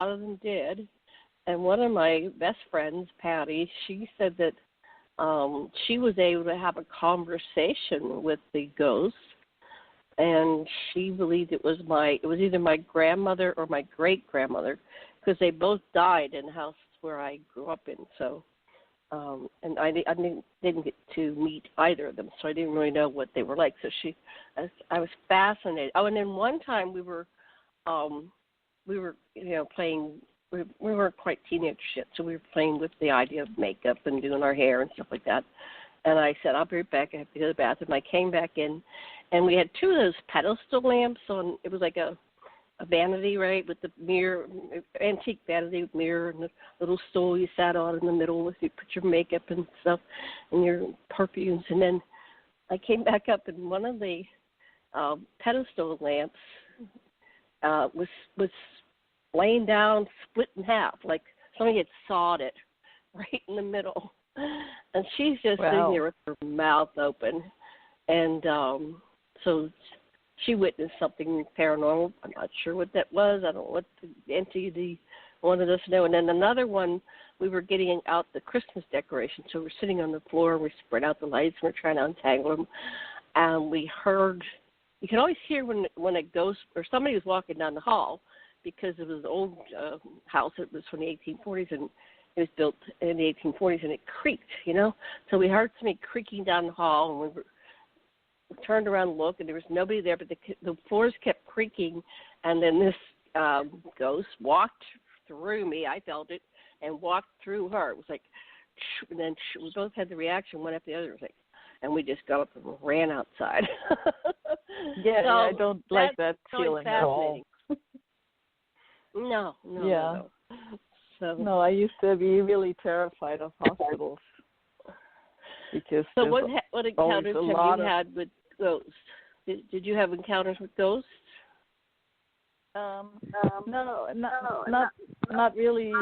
lot of them did. And one of my best friends, Patty, she said that she was able to have a conversation with the ghost, and she believed it was either my grandmother or my great-grandmother, because they both died in the house where I grew up in. So, and I didn't get to meet either of them, so I didn't really know what they were like. So I was fascinated. Oh, and then one time we were playing. We weren't quite teenagers yet, so we were playing with the idea of makeup and doing our hair and stuff like that. And I said, I'll be right back. I have to go to the bathroom. I came back in, and we had two of those pedestal lamps on. It was like a vanity, right, with the mirror, antique vanity with mirror and the little stool you sat on in the middle with you put your makeup and stuff and your perfumes. And then I came back up, and one of the pedestal lamps was laying down, split in half, like somebody had sawed it right in the middle. And she's just sitting there with her mouth open. And so she witnessed something paranormal. I'm not sure what that was. I don't know what the entity wanted us to know. And then another one, we were getting out the Christmas decorations. So we're sitting on the floor, we spread out the lights, and we're trying to untangle them. And we heard, you can always hear when a ghost or somebody was walking down the hall, because it was an old house. It was from the 1840s, and it was built in the 1840s, and it creaked, So we heard somebody creaking down the hall, and we turned around and looked, and there was nobody there, but the floors kept creaking, and then this ghost walked through me. I felt it, and walked through her. It was like, and then we both had the reaction, one after the other. It was like, and we just got up and ran outside. Yeah, so I don't like that feeling at all. No. So, no, I used to be really terrified of hospitals because so what encounters have you had with ghosts? Did you have encounters with ghosts? No, not really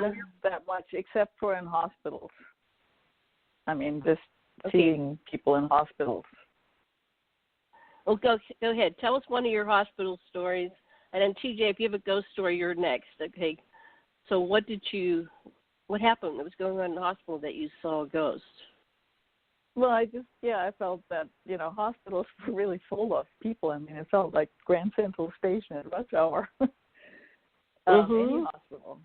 that much, except for in hospitals. I mean, just seeing people in hospitals. Well, go ahead. Tell us one of your hospital stories. And then, TJ, if you have a ghost story, you're next. Okay. So what happened that was going on in the hospital that you saw a ghost? Well, I felt that, hospitals were really full of people. I mean, it felt like Grand Central Station at rush hour. Any hospital.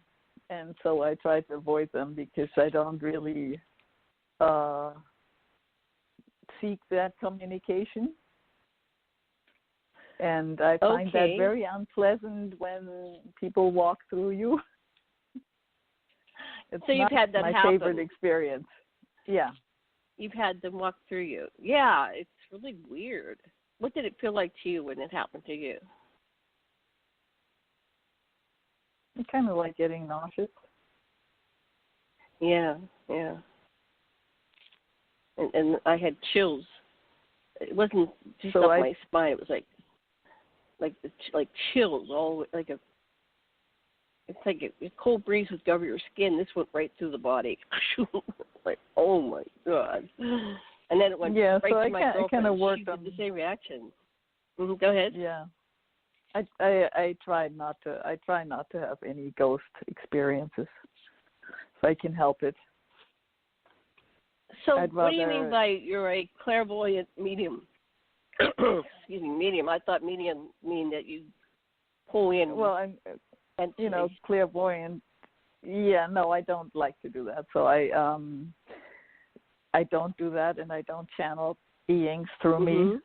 And so I tried to avoid them because I don't really seek that communication. And I find that very unpleasant when people walk through you. It's so you've had that my happen. favorite experience. Yeah. You've had them walk through you. Yeah, it's really weird. What did it feel like to you when it happened to you? It's kind of like getting nauseous. Yeah. And I had chills. It wasn't just up my spine. It was like chills, all it's like a cold breeze would go over your skin. This went right through the body. Like, oh my God! And then it went right to my girlfriend. Kind of worked she on did the same reaction. Go ahead. Yeah, I try not to. I try not to have any ghost experiences, if I can help it. So, what do you mean by you're a clairvoyant medium? Excuse me, medium. I thought medium mean that you pull in. Well, I'm, clairvoyant. Yeah, no, I don't like to do that. So I don't do that, and I don't channel beings through me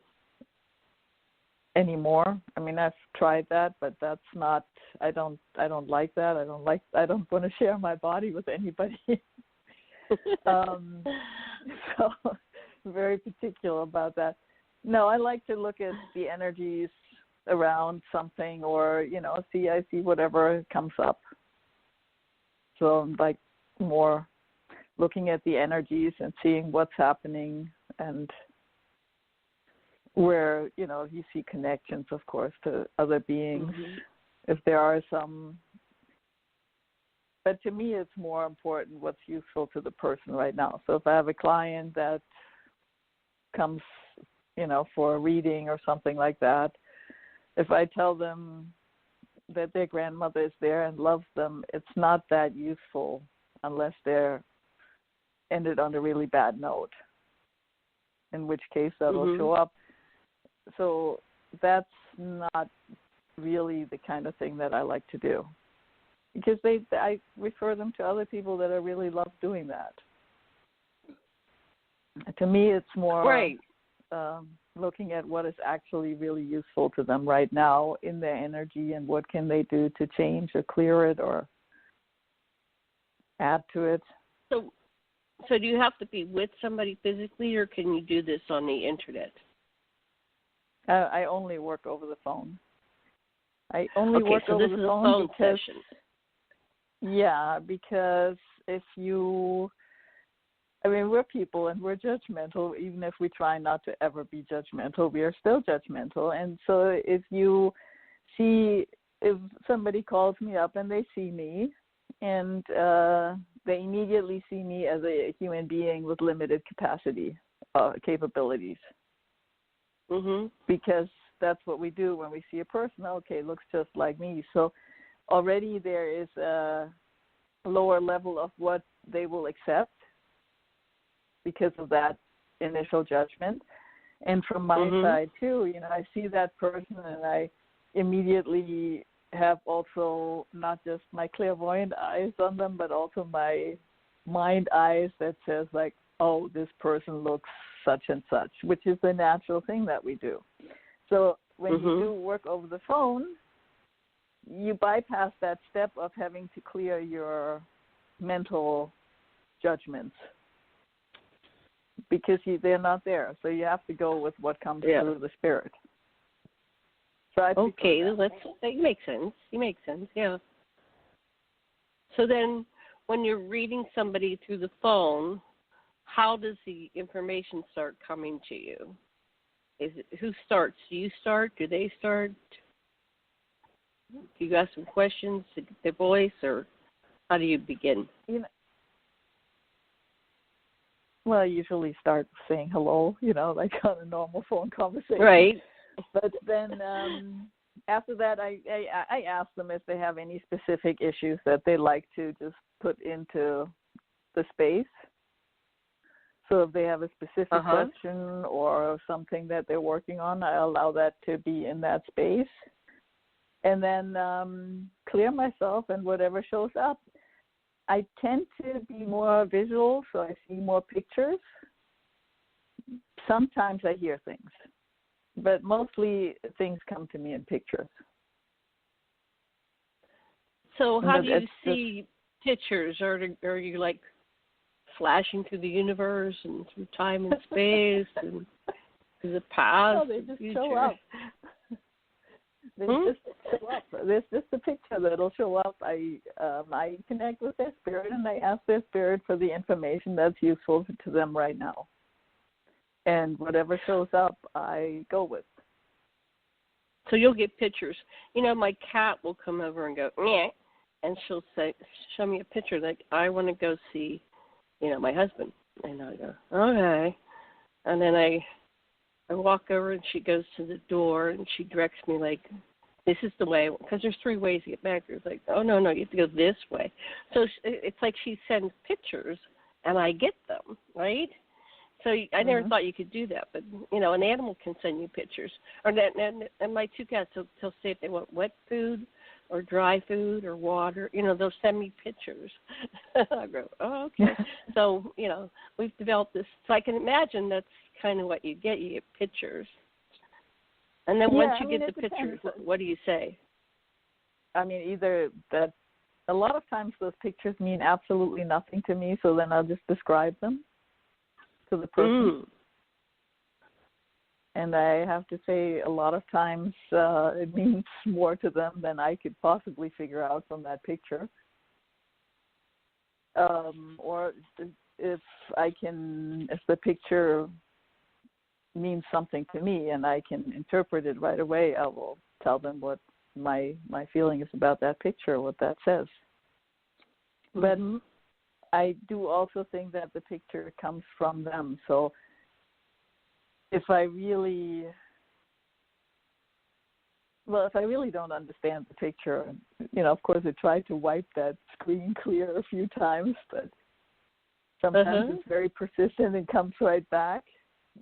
anymore. I mean, I've tried that, but that's not. I don't like that. I don't want to share my body with anybody. So very particular about that. No, I like to look at the energies around something, or I see whatever comes up. So I'm like more looking at the energies and seeing what's happening, and where you see connections, of course, to other beings, if there are some. But to me, it's more important what's useful to the person right now. So if I have a client that comes, for a reading or something like that, if I tell them that their grandmother is there and loves them, it's not that useful unless they're ended on a really bad note, in which case that'll show up. So that's not really the kind of thing that I like to do, because I refer them to other people that I really love doing that. To me, it's more looking at what is actually really useful to them right now in their energy, and what can they do to change or clear it or add to it. So do you have to be with somebody physically, or can you do this on the internet? I only work over the phone. I only work so over this the is phone a phone because, session. Yeah, because we're people and we're judgmental. Even if we try not to ever be judgmental, we are still judgmental. And so if somebody calls me up and they see me, and they immediately see me as a human being with limited capabilities. Because that's what we do when we see a person. Okay, looks just like me. So already there is a lower level of what they will accept because of that initial judgment. And from my side too, I see that person and I immediately have also not just my clairvoyant eyes on them, but also my mind eyes that says like, oh, this person looks such and such, which is the natural thing that we do. So when you do work over the phone, you bypass that step of having to clear your mental judgments because they're not there. So you have to go with what comes through the spirit. So that makes sense. You make sense, yeah. So then when you're reading somebody through the phone, how does the information start coming to you? Who starts? Do you start? Do they start? Do you ask some questions to get their voice, or how do you begin? Well, I usually start saying hello, like on a normal phone conversation. Right. But then after that, I ask them if they have any specific issues that they like to just put into the space. So if they have a specific question or something that they're working on, I allow that to be in that space. And then clear myself and whatever shows up. I tend to be more visual, so I see more pictures. Sometimes I hear things, but mostly things come to me in pictures. So how do you see pictures? Are you like flashing through the universe and through time and space and through the past? No, they just show up. They just show up. There's just a picture that'll show up. I connect with their spirit and I ask their spirit for the information that's useful to them right now. And whatever shows up, I go with. So you'll get pictures. My cat will come over and go, meh, and she'll show me a picture like, I want to go see my husband. And I go, okay. And then I walk over and she goes to the door and she directs me like, this is the way, because there's 3 ways to get back there. It's like, oh, no, you have to go this way. So it's like she sends pictures and I get them, right? So I never thought you could do that. But, an animal can send you pictures. And my 2 cats, they'll say if they want wet food or dry food or water, they'll send me pictures. I go, oh, okay. So, we've developed this. So I can imagine that's kind of what you get. You get pictures. And then once you get the pictures, what do you say? I mean, either that a lot of times those pictures mean absolutely nothing to me, so then I'll just describe them to the person. And I have to say a lot of times it means more to them than I could possibly figure out from that picture. Or if the picture means something to me and I can interpret it right away, I will tell them what my feeling is about that picture, what that says. But I do also think that the picture comes from them. So if I really Well, if I really don't understand the picture, of course I try to wipe that screen clear a few times, but sometimes it's very persistent and comes right back.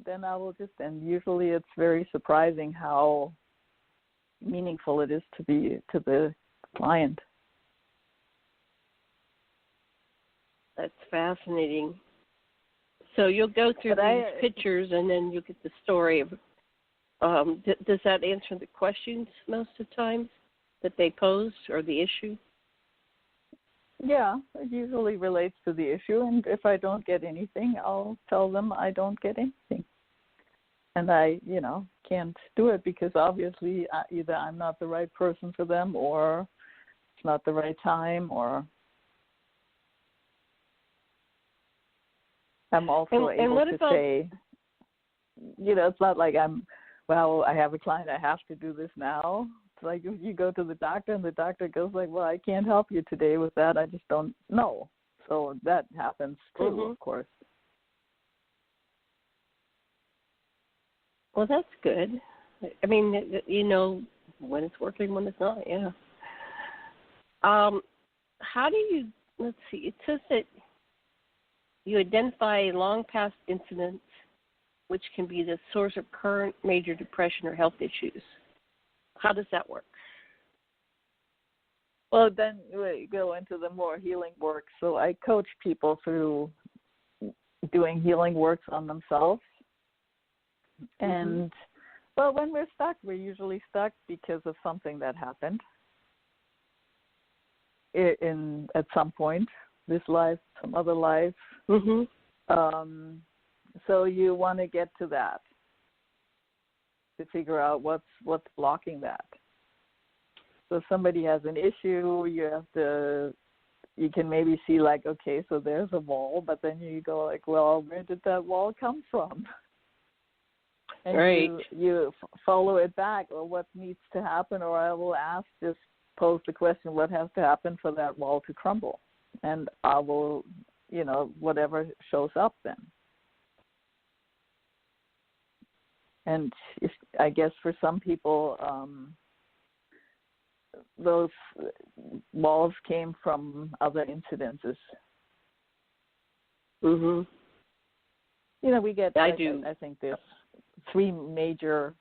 Then I will and usually it's very surprising how meaningful it is to the client. That's fascinating. So you'll go through these pictures, and then you'll get the story of. Does that answer the questions most of the time that they pose, or the issue? Yeah, it usually relates to the issue, and if I don't get anything, I'll tell them I don't get anything. And I, can't do it because obviously either I'm not the right person for them, or it's not the right time, or I'm also able to say, it's not like I have a client, I have to do this now. It's like if you go to the doctor and the doctor goes like, well, I can't help you today with that. I just don't know. So that happens too, of course. Well, that's good. I mean, when it's working, when it's not, yeah. How do you, let's see, it says that you identify long past incidents which can be the source of current major depression or health issues. How does that work? Well, then we go into the more healing work. So I coach people through doing healing works on themselves. And, well, when we're stuck, we're usually stuck because of something that happened at some point, this life, some other life. So you want to get to that to figure out what's blocking that. So if somebody has an issue, you can maybe see like, okay, so there's a wall, but then you go like, well, where did that wall come from? And you follow it back, or what needs to happen, or I will just pose the question, what has to happen for that wall to crumble? And I will, whatever shows up then. And I guess for some people, those walls came from other incidences. We get, I think there's 3 major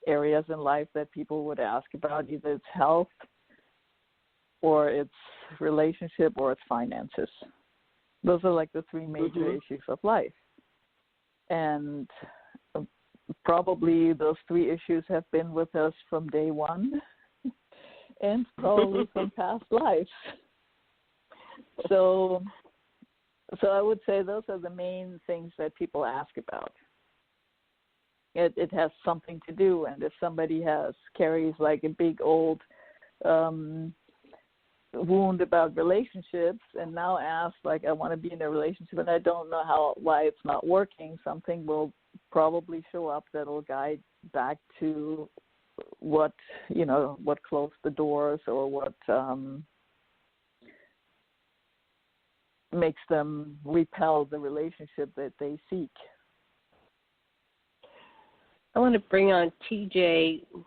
areas in life that people would ask about. Either it's health, or it's relationship, or it's finances. Those are like the 3 major issues of life. And probably those 3 issues have been with us from day one and probably from past lives. So I would say those are the main things that people ask about. It has something to do, and if somebody carries like a big old wound about relationships and now asks like, I want to be in a relationship and I don't know why it's not working, something will probably show up that'll guide back to what closed the doors, or what makes them repel the relationship that they seek. I want to bring on TJ. Do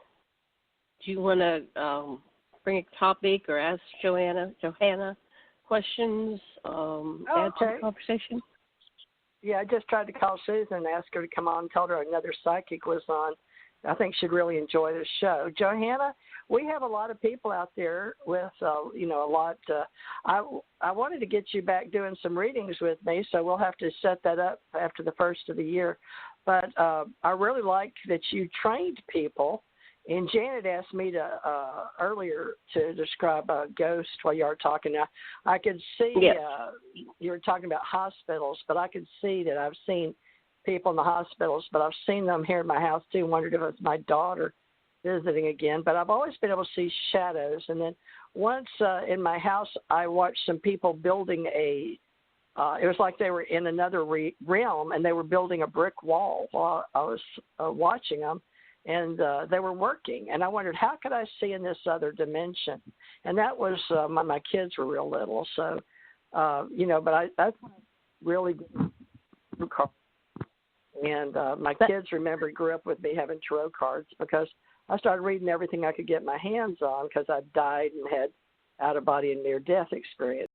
you want to bring a topic or ask Johanna questions, add to the conversation? Yeah, I just tried to call Susan and ask her to come on, told her another psychic was on. I think she'd really enjoy this show. Johanna, we have a lot of people out there with, a lot. I wanted to get you back doing some readings with me, so we'll have to set that up after the first of the year. But I really liked that you trained people. And Janet asked me earlier to describe a ghost while you were talking. Now, I could see you were talking about hospitals, but I could see that I've seen people in the hospitals, but I've seen them here in my house too. Wondered if it was my daughter visiting again. But I've always been able to see shadows. And then once in my house, I watched some people building it was like they were in another realm, and they were building a brick wall while I was watching them. And they were working, and I wondered, how could I see in this other dimension? And that was my kids were real little, so but that's really good. And my kids grew up with me having tarot cards because I started reading everything I could get my hands on because I died and had out-of-body and near-death experience.